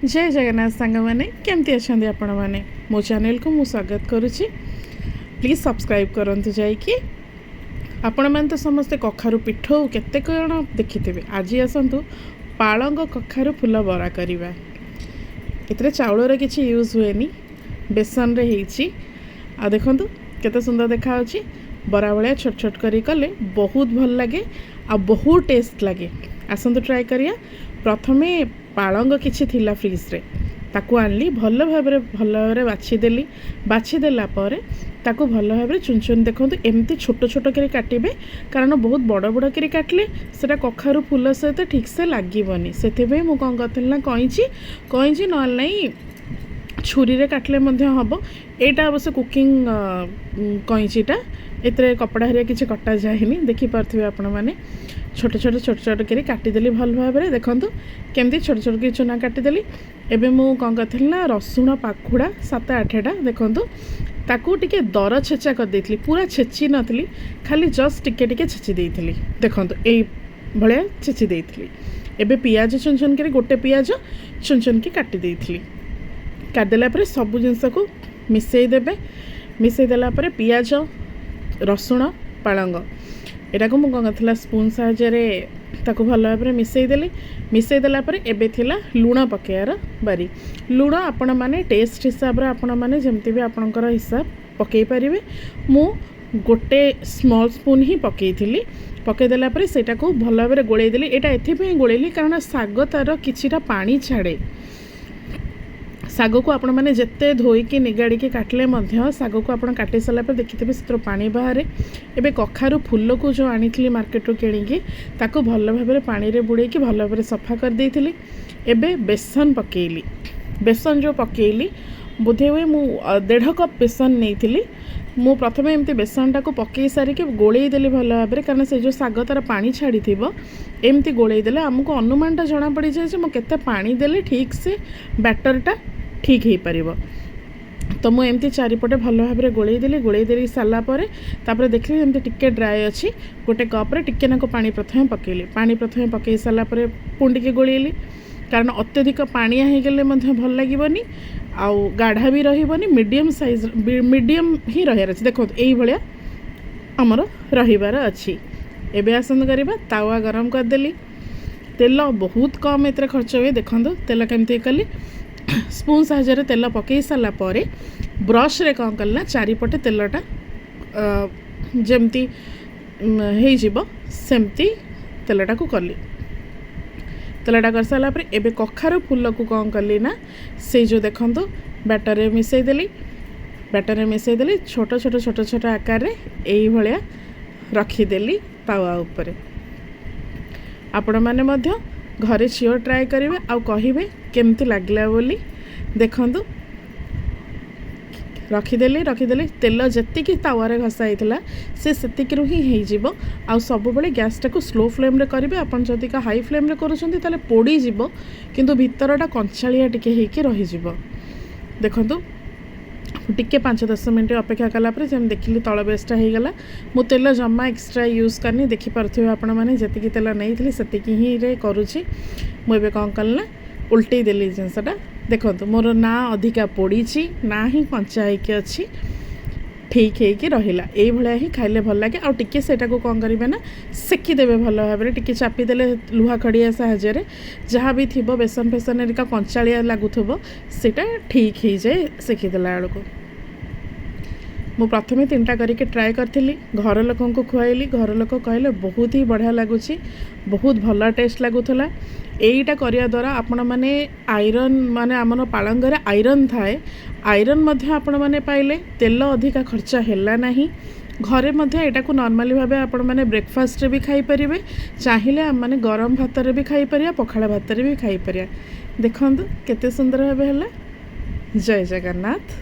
जय जगन्नाथ सांग मैंने केमती अच्छा आपण मैंने मो चैनल को मु स्वागत करुच्ची। प्लीज सब्सक्राइब करंतु जाइए। आपण मैंने तो समस्ते कखारु पिठ केते कण देखिथे। आज आसतु पालंग कखारु फुल बरा करवा। एतरे चाउलर किसी यूज हुए बेसन रे हेची। आ देखंतु केते सुंदर देखा बरा भाया छोट छोट करी कले बहुत भल लगे आ बहुत टेस्ट लगे। आसतु ट्राए करिया। प्रथमे पालंग किछि थिला फ्रिज रे ताकू आनली भल भाव बाछीदेली। बाछीदेला ताकू भल भाव चुन चुन देखो एमती छोट छोट करी काटिबे, कारण बहुत बड़ बड़ करी काटले सेटा कखारु फूल सहित ठीक से लागबनी। से मु कौन करथिल ना कईची न नहीं छुरी रे काटले मध्य हम। एटा अवश्य कुकिंग कईचीटा एतरे कपड़ा हरिया किसी कटा जाएनि। देखिपे आपण मैंने छोट छोट करी काटिदेली भल भाव में। देखंतु केमती छोट छोट करी चुना काटिदेली। एबे मु कौन करथिल ना रसुण पाखुड़ा 7-8टा देखंतु ताकू टिके दर छेचा कर देथिली। पूरा छेची नथली, खाली जस्ट टिके टिके छेची देथिली। देखंतु एई भलिया छेची देथिली। एबे पियाज चुन चुन करी गोटे पियाज चुन चुन की काटी देथिली। काट देला परे सब जिंस को मिसई देबे। मिसई देला परे पियाज रसुण पालंग एटा को मुझे कौन स्पून साहाय्य ताको भल भाव में मिसई देली। मिसई देला परे एबे थिला लुण पकेयार बारी। लुण आपण माने टेस्ट हिसाब रे आपण माने जेमती भी आपणकर हिसाब पकई पारिबे। मु गोटे स्मॉल स्पून ही पकई थिली। पकई देला परे सेटा को भल भाव में गोळेई देली। एटा एथिपे गोळेली कारण साग तार किछिटा पानी छाड़े। साग को आपण मैंने जिते धोईकी निगाड़ी काटले साग को आप काटी सारा पर देखिथे से पानी बाहर। एबे कखारु फूल को जो आनी मार्केट रू किणिकी ताको भल भाव में पानी रे बुड़ेकी भल भाव में सफा कर देइथिली। एबे बेसन पकेइली। बेसन जो पकेइली बोधे हुए मु 1.5 कप बेसन नहीं। मु प्रथमे एमती बेसन टाको पकई सारिके गोळेई देली भल भाव में, कारण से जो साग तार पानी छाड़ी एमती गोळेई देले आमको अनुमानटा जना पड़ जाए मु केते पानी देले ठीक से बैटरटा ठीक हो पार। तो मुझे एमती चारिपटे भल भाव में गोळेई देली सारापर तापर देखली एमती टिके ड्राए अच्छी। गोटे कप्रे टिके नाको पानी प्रथमे पकेली। पानी प्रथमे पकई सारापर पुणी टिके गोळेइली, कारण अत्यधिक पानिया हो गले भल लगनी आउ गाढ़ा भी रही। मीडियम साइज मीडियम ही रहार अच्छे। देखो यही भाया आमर रहीबार अच्छी। एबे आसन करवा तावा गरम करदेली। तेल बहुत कम एतरे खर्च हुए। देखो तेल केमती कली स्पून साहाय्य तेल पकई सारा पर ब्रश रे कौन कल चारिपटे तेलटा जमती हो सेमती तेलटा को कली। तेलटा कर सारा पर एबे कखारु फूल को कौन कली ना से जो देखंतु बैटर रे मिसई देली। बैटर रे मिसई देली छोट छोट आकार रे एई भलिया रखीदेली तावा उपरे। आपण माने मध्य घरे श्योर ट्राए करेंगे आउ कहे केमती लगला बोली। देखंतु रखीदेली तेल जी तावारे घसाई से सेतिक ही हो। सब बड़े गैस टाक स्लो फ्लेम रे करेंगे। आपन जदि का हाई फ्लेम रे करुछंती ताले पोड़ी जीवो, किंतु भितरटा कंचालिया टिके हेकी रही जीवो। देखंतु टिके 5-10 मिनट अपेक्षा कलापर जब देखिली तल बेसटा हो गला। मु तेल जमा एक्सट्रा यूज करनी। देखिपे आपण मैंने जी तेल नहीं सेतिकी ही रे करुच्ची। मुझे कौन कल ना उल्टे देली जिनसटा। देखो मोर ना अधिका पोड़ी ना ही कंचा होगी अच्छी ठीक है रहा। यही भाया ही खाइले भल लगे। आउ टिके सेटा को कौन करेंगे ना सेकीदेवे भल भाव में। टिके चापीदेले लुहा खड़िया साहाय्य जहाँ भी थी बेसन फेसन एरिका कंचालिया लगुव सेटा ठीक हो जाए सेकीदेला बेलू। मु प्रथमे 3टा करके ट्राए करी घर लोक खुआइली। घर लोक कहले बहुत ही बढ़िया लगुच, बहुत भल टेस्ट लगुला। यहीटा करिया द्वारा आपण माने आयरन माने आमर पालंगरे आयरन थाए। आयरन मध्य आपण माने पाइले तेल अधिका खर्च हैला नहीं। घरे मध्य एटा को नॉर्मली भाबे आपण माने ब्रेकफास्ट रे भी खाई परिबे। चाहिले हम माने गरम भात रे भी खाई परिया, पखाला भात रे भी खाई परिया। देखंतु केते सुंदर भाबे हैला। जय जगन्नाथ।